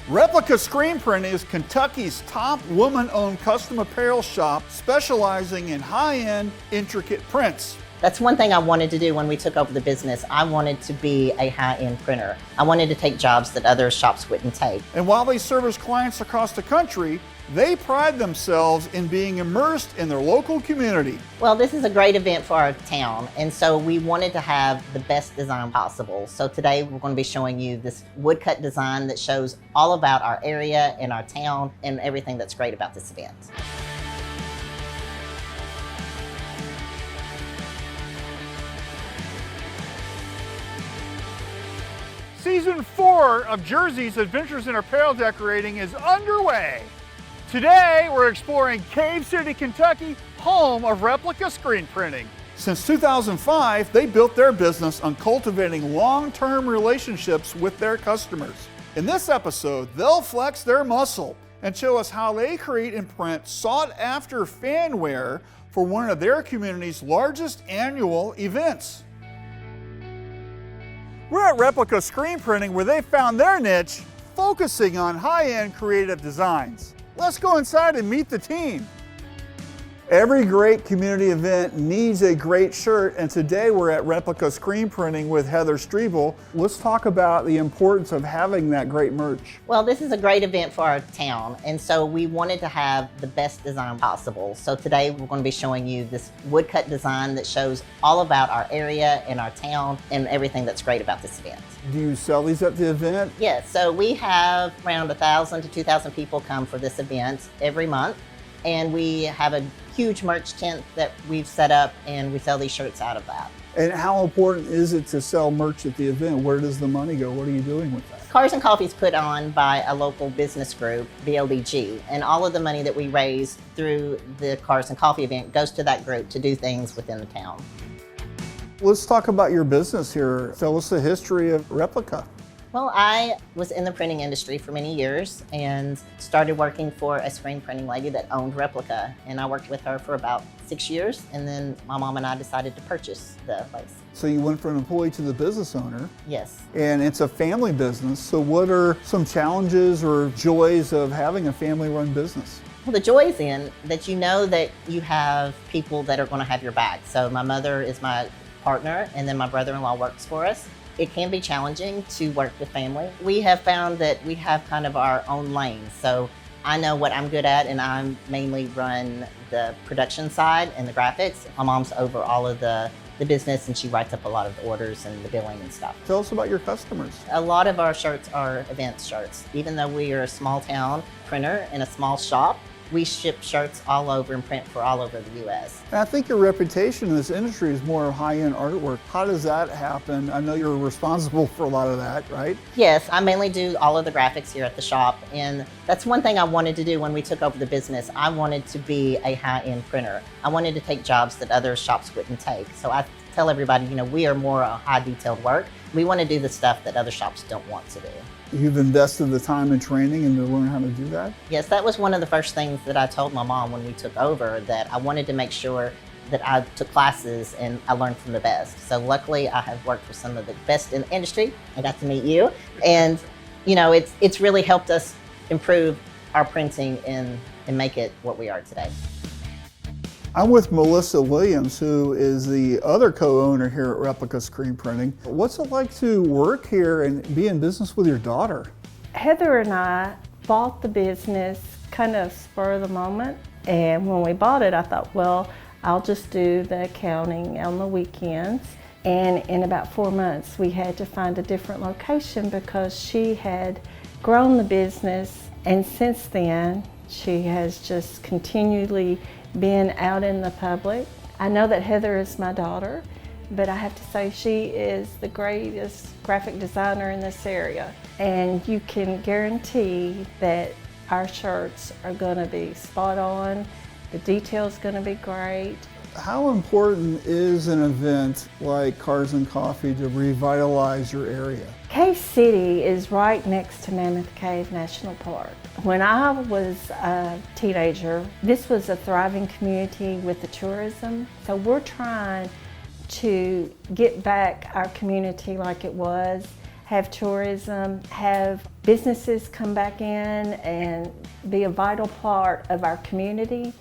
Replica Screenprinting is Kentucky's top woman-owned custom apparel shop specializing in high-end, intricate prints. That's one thing I wanted to do when we took over the business. I wanted to be a high-end printer. I wanted to take jobs that other shops wouldn't take. And while they service clients across the country, they pride themselves in being immersed in their local community. Well, this is a great event for our town, and so we wanted to have the best design possible. So today we're going to be showing you this woodcut design that shows all about our area and our town and everything that's great about this event. Season 4 of JERZEES Adventures in Apparel Decorating is underway. Today, we're exploring Cave City, Kentucky, home of Replica Screenprinting. Since 2005, they built their business on cultivating long-term relationships with their customers. In this episode, they'll flex their muscle and show us how they create and print sought-after fanwear for one of their community's largest annual events. We're at Replica Screenprinting, where they found their niche, focusing on high-end creative designs. Let's go inside and meet the team. Every great community event needs a great shirt, and today we're at Replica Screenprinting with Heather Strebel. Let's talk about the importance of having that great merch. Well, this is a great event for our town, and so we wanted to have the best design possible. So today we're going to be showing you this woodcut design that shows all about our area and our town and everything that's great about this event. Do you sell these at the event? Yes, so we have around 1,000 to 2,000 people come for this event every month, and we have a huge merch tent that we've set up, and we sell these shirts out of that. And how important is it to sell merch at the event? Where does the money go? What are you doing with that? Cars and Coffee is put on by a local business group, BLDG, and all of the money that we raise through the Cars and Coffee event goes to that group to do things within the town. Let's talk about your business here. Tell us the history of Replica. Well, I was in the printing industry for many years and started working for a screen printing lady that owned Replica. And I worked with her for about 6 years, and then my mom and I decided to purchase the place. So you went from an employee to the business owner. Yes. And it's a family business. So what are some challenges or joys of having a family-run business? Well, the joy is in that you know that you have people that are going to have your back. So my mother is my partner, and then my brother-in-law works for us. It can be challenging to work with family. We have found that we have kind of our own lane. So I know what I'm good at, and I mainly run the production side and the graphics. My mom's over all of the business, and she writes up a lot of the orders and the billing and stuff. Tell us about your customers. A lot of our shirts are event shirts. Even though we are a small town printer in a small shop, we ship shirts all over and print for all over the U.S. And I think your reputation in this industry is more of high-end artwork. How does that happen? I know you're responsible for a lot of that, right? Yes, I mainly do all of the graphics here at the shop, and that's one thing I wanted to do when we took over the business. I wanted to be a high-end printer. I wanted to take jobs that other shops wouldn't take. So I tell everybody, you know, we are more a high-detailed work. We want to do the stuff that other shops don't want to do. You've invested the time and training and to learn how to do that? Yes, that was one of the first things that I told my mom when we took over, that I wanted to make sure that I took classes and I learned from the best. So luckily I have worked with some of the best in the industry. I got to meet you, and you know, it's really helped us improve our printing and make it what we are today. I'm with Melissa Williams, who is the other co-owner here at Replica Screenprinting. What's it like to work here and be in business with your daughter? Heather and I bought the business kind of spur of the moment, and when we bought it I thought, well, I'll just do the accounting on the weekends. And in about 4 months we had to find a different location because she had grown the business, and since then she has just continually been out in the public. I know that Heather is my daughter, but I have to say she is the greatest graphic designer in this area. And you can guarantee that our shirts are gonna be spot on, the detail's gonna be great. How important is an event like Cars and Coffee to revitalize your area? Cave City is right next to Mammoth Cave National Park. When I was a teenager, this was a thriving community with the tourism. So we're trying to get back our community like it was, have tourism, have businesses come back in and be a vital part of our community.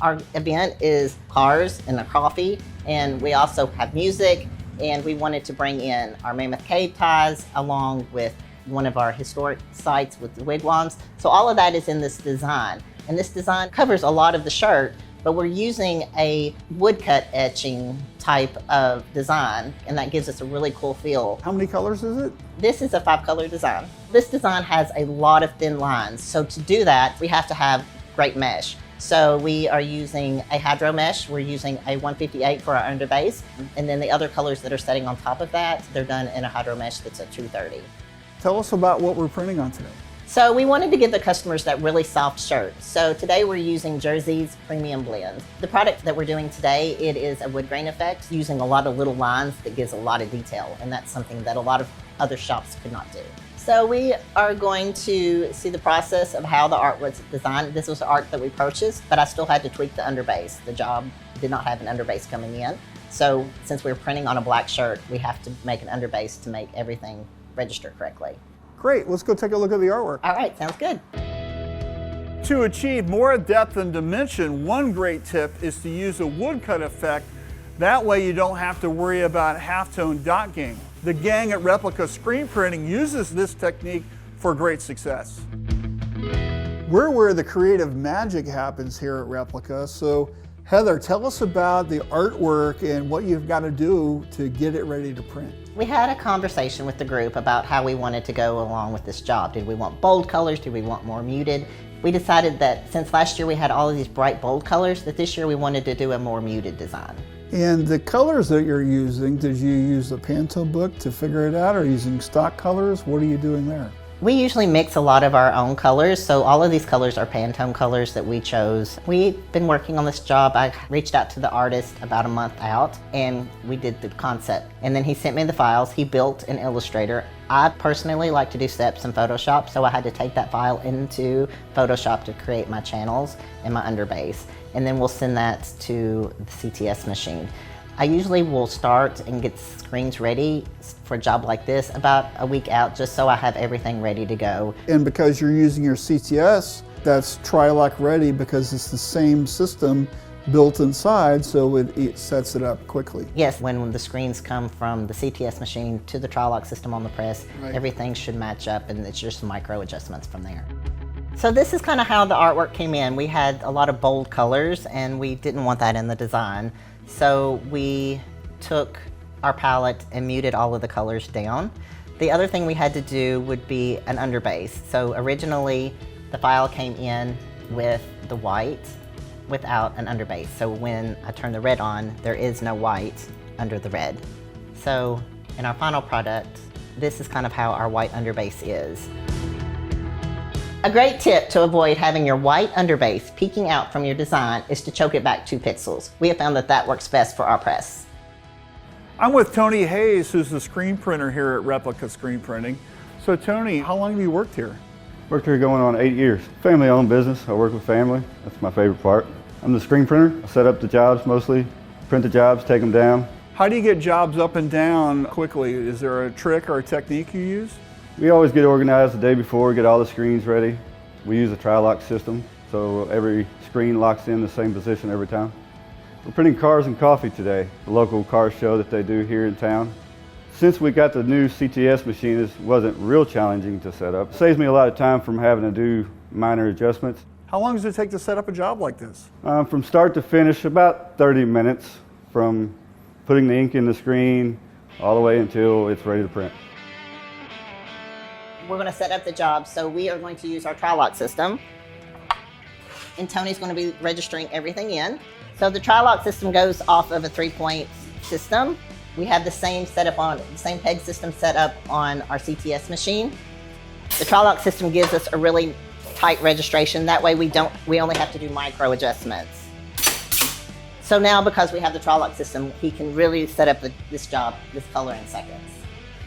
Our event is cars and a coffee, and we also have music, and we wanted to bring in our Mammoth Cave ties along with one of our historic sites with the wigwams. So all of that is in this design. And this design covers a lot of the shirt, but we're using a woodcut etching type of design, and that gives us a really cool feel. How many colors is it? This is a 5-color design. This design has a lot of thin lines. So to do that, we have to have great mesh. So we are using a hydro mesh. We're using a 158 for our underbase. And then the other colors that are setting on top of that, they're done in a hydro mesh that's a 230. Tell us about what we're printing on today. So we wanted to give the customers that really soft shirt. So today we're using JERZEES Premium Blend. The product that we're doing today, it is a wood grain effect using a lot of little lines that gives a lot of detail. And that's something that a lot of other shops could not do. So we are going to see the process of how the art was designed. This was art that we purchased, but I still had to tweak the underbase. The job did not have an underbase coming in. So since we're printing on a black shirt, we have to make an underbase to make everything register correctly. Great, let's go take a look at the artwork. All right, sounds good. To achieve more depth and dimension, one great tip is to use a woodcut effect. That way you don't have to worry about halftone dot gang. The gang at Replica Screenprinting uses this technique for great success. We're where the creative magic happens here at Replica, so Heather, tell us about the artwork and what you've got to do to get it ready to print. We had a conversation with the group about how we wanted to go along with this job. Did we want bold colors? Did we want more muted? We decided that since last year we had all of these bright bold colors, that this year we wanted to do a more muted design. And the colors that you're using, did you use the Pantone book to figure it out, or using stock colors? What are you doing there? We usually mix a lot of our own colors, so all of these colors are Pantone colors that we chose. We've been working on this job. I reached out to the artist about a month out, and we did the concept. And then he sent me the files. He built an Illustrator. I personally like to do steps in Photoshop, so I had to take that file into Photoshop to create my channels and my underbase. And then we'll send that to the CTS machine. I usually will start and get screens ready for a job like this about a week out, just so I have everything ready to go. And because you're using your CTS, that's Tri-Lock ready because it's the same system built inside, so it sets it up quickly. Yes, when the screens come from the CTS machine to the Tri-Lock system on the press, right, everything should match up, and it's just micro adjustments from there. So this is kind of how the artwork came in. We had a lot of bold colors, and we didn't want that in the design. So we took our palette and muted all of the colors down. The other thing we had to do would be an underbase. So originally the file came in with the white without an underbase. So when I turn the red on, there is no white under the red. So in our final product, this is kind of how our white underbase is. A great tip to avoid having your white underbase peeking out from your design is to choke it back 2 pixels. We have found that that works best for our press. I'm with Tony Hayes, who's the screen printer here at Replica Screenprinting. So Tony, how long have you worked here? Worked here going on 8 years. Family-owned business. I work with family. That's my favorite part. I'm the screen printer. I set up the jobs mostly, print the jobs, take them down. How do you get jobs up and down quickly? Is there a trick or a technique you use? We always get organized the day before, get all the screens ready. We use a Tri-Lock system, so every screen locks in the same position every time. We're printing cars and coffee today, the local car show that they do here in town. Since we got the new CTS machine, it wasn't real challenging to set up. It saves me a lot of time from having to do minor adjustments. How long does it take to set up a job like this? From start to finish, about 30 minutes from putting the ink in the screen all the way until it's ready to print. We're going to set up the job, so we are going to use our Tri-Lock system. And Tony's going to be registering everything in. So the Tri-Lock system goes off of a 3-point system. We have the same peg system set up on our CTS machine. The Tri-Lock system gives us a really tight registration. That way we only have to do micro adjustments. So now, because we have the Tri-Lock system, he can really set up this color in seconds.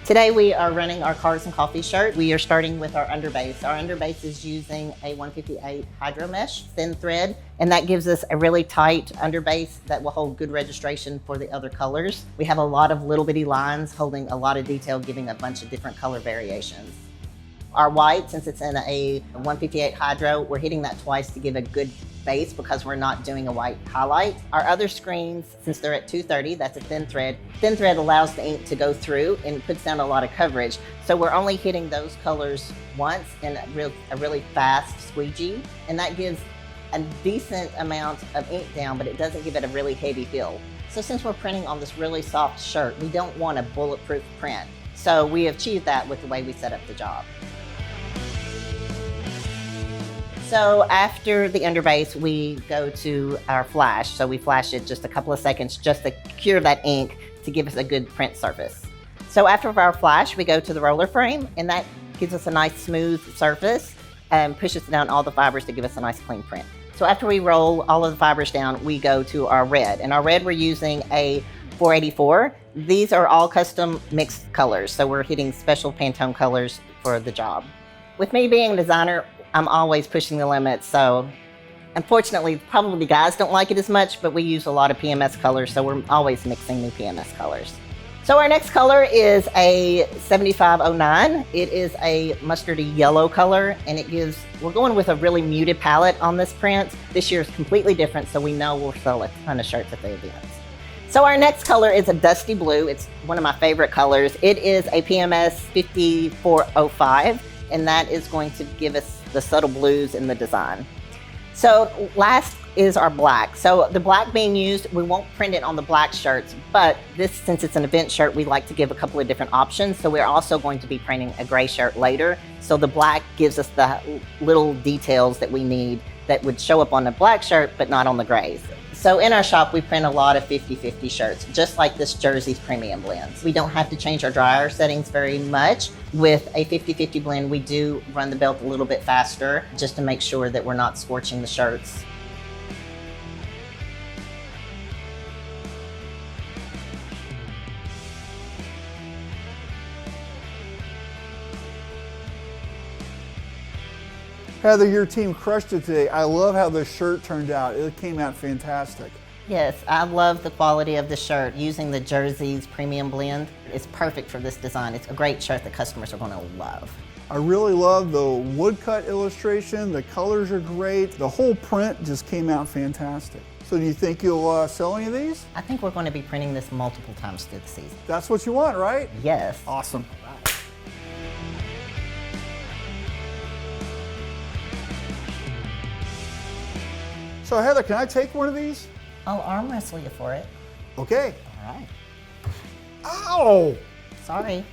Today we are running our Cars and Coffee shirt. We are starting with our underbase. Our underbase is using a 158 hydro mesh, thin thread, and that gives us a really tight underbase that will hold good registration for the other colors. We have a lot of little bitty lines holding a lot of detail, giving a bunch of different color variations. Our white, since it's in a 158 hydro, we're hitting that twice to give a good base because we're not doing a white highlight. Our other screens, since they're at 230, that's a thin thread. Thin thread allows the ink to go through and puts down a lot of coverage. So we're only hitting those colors once in a really fast squeegee, and that gives a decent amount of ink down, but it doesn't give it a really heavy feel. So since we're printing on this really soft shirt, we don't want a bulletproof print. So we achieved that with the way we set up the job. So after the underbase, we go to our flash. So we flash it just a couple of seconds just to cure that ink to give us a good print surface. So after our flash, we go to the roller frame, and that gives us a nice smooth surface and pushes down all the fibers to give us a nice clean print. So after we roll all of the fibers down, we go to our red. And our red, we're using a 484. These are all custom mixed colors. So we're hitting special Pantone colors for the job. With me being a designer, I'm always pushing the limits. So unfortunately, probably guys don't like it as much, but we use a lot of PMS colors. So we're always mixing new PMS colors. So our next color is a 7509. It is a mustardy yellow color, and we're going with a really muted palette on this print. This year is completely different, so we know we'll sell a ton of shirts at the events. So our next color is a dusty blue. It's one of my favorite colors. It is a PMS 5405, and that is going to give us the subtle blues in the design. So last is our black. So the black being used, we won't print it on the black shirts, but since it's an event shirt, we like to give a couple of different options. So we're also going to be printing a gray shirt later. So the black gives us the little details that we need that would show up on the black shirt, but not on the grays. So in our shop, we print a lot of 50-50 shirts, just like this Jerzees premium blends. We don't have to change our dryer settings very much. With a 50-50 blend, we do run the belt a little bit faster just to make sure that we're not scorching the shirts. Heather, your team crushed it today. I love how the shirt turned out. It came out fantastic. Yes, I love the quality of the shirt. Using the Jerzees premium blend is perfect for this design. It's a great shirt that customers are going to love. I really love the woodcut illustration. The colors are great. The whole print just came out fantastic. So do you think you'll sell any of these? I think we're going to be printing this multiple times through the season. That's what you want, right? Yes. Awesome. So Heather, can I take one of these? I'll arm wrestle you for it. Okay. All right. Ow! Sorry.